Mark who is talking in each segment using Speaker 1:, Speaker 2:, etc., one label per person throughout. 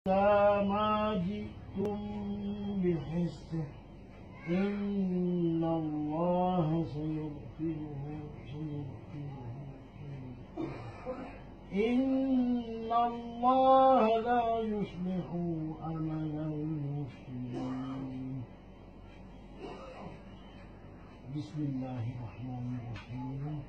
Speaker 1: ما جئتم بحسه إن الله سيغفره إن الله لا يصلح عمل المفسدين. بسم الله الرحمن الرحيم.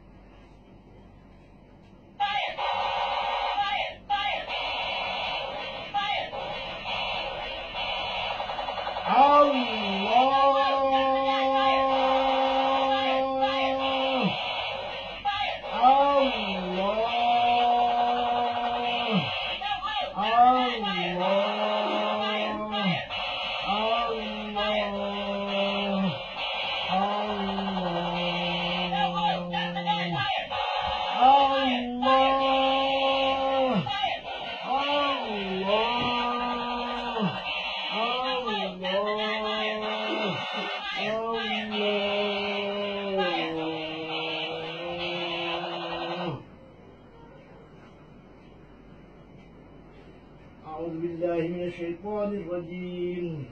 Speaker 1: أعوذ بالله من الشيطان الرجيم.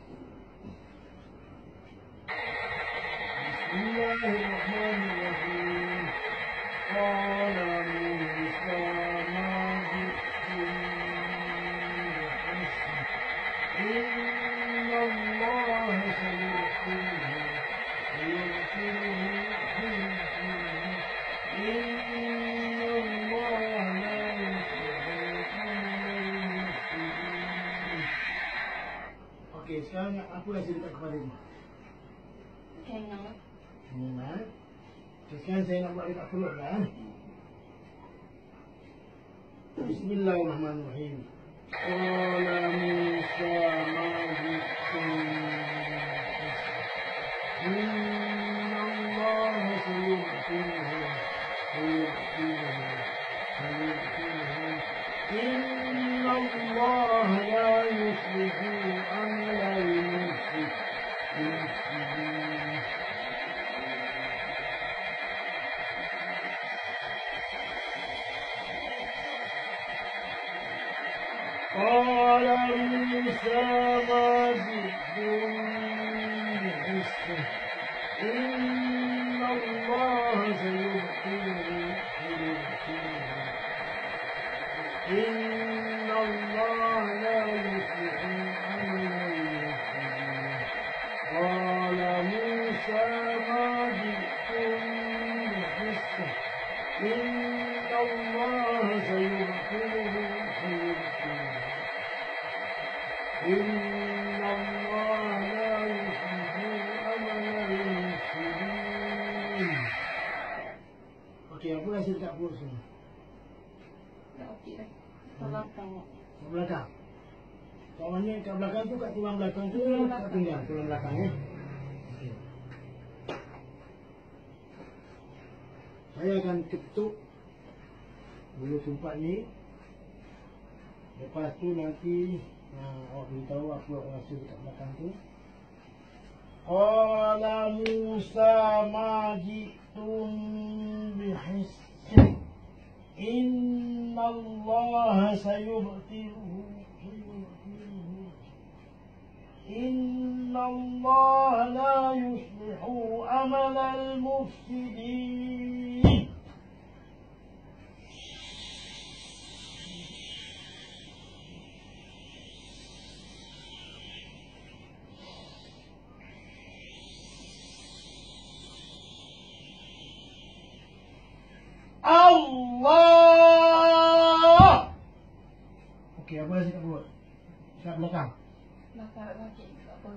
Speaker 1: بسم الله الرحمن الرحيم. قال موسى ما جئتم بحسن إن الله سيغفره Okey, sekarang aku dah cerita kepada dia. Kenal. Sekarang saya nak buat dekat perut kan. Bismillahirrahmanirrahim. Qala Musa ma ji'tum inna Allah sayughfiruhu inna Allah la yuslihu amala al-mufsidin. قال موسى ما جئتم بحسن إن الله سيغفره إن الله لا يصلح عمل المفسدين. قال موسى ما جئتم بحسن إن الله سيغفره إن الله لا يصلح عمل المفسدين. Okey, apa rasa dekat perut sini?
Speaker 2: Dah okey dah. Kat belakang.
Speaker 1: Kat belakang. Kat mana? Kat belakang tu, kat tulang belakang tu, kat pinggang tulang belakang ya. Okey. Saya akan ketuk bulu tumpat ni. Lepas tu nanti awak beritahu apa awak rasa dekat belakang tu. Qala Musa ma ji'tum bihissin inna Allah sayubtiluhu inna Allah la yuslihu amala al-mufsidin. Allah. Okey, apa rasa kat perut? Kat belakang?
Speaker 2: Belakang tak sakit. Tak apa.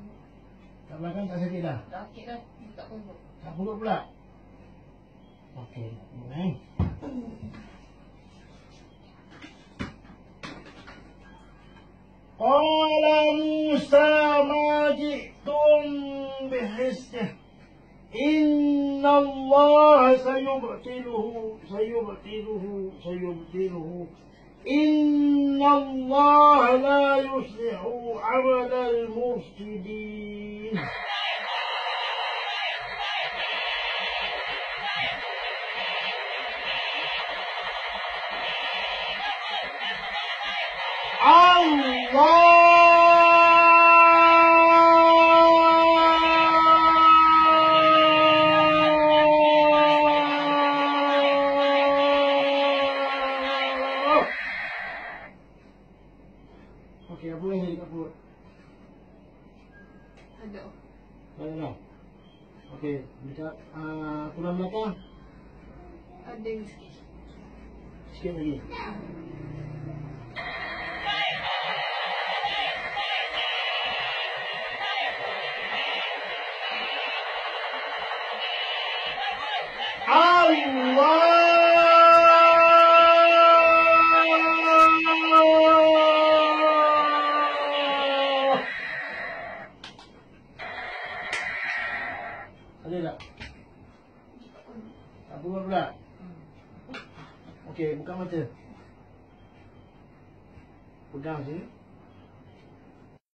Speaker 1: Kat belakang tak sakit dah?
Speaker 2: Dah sakit dah. Tak apa.
Speaker 1: Kat perut pula? Okey, Qala Musa ma ji'tum bihisn inna Allah sayubtiluhu inna Allah la yuslihu amala al-mufsidin. Allah Okey, apa yang jadi kat perut?
Speaker 2: Ada.
Speaker 1: Tak ada dah. Okey, dekat tulang belakang
Speaker 2: Ada yang sikit.
Speaker 1: sikit lagi. Allah! Ada tak? Tak buat pula. Okey, buka mata. Pegang je.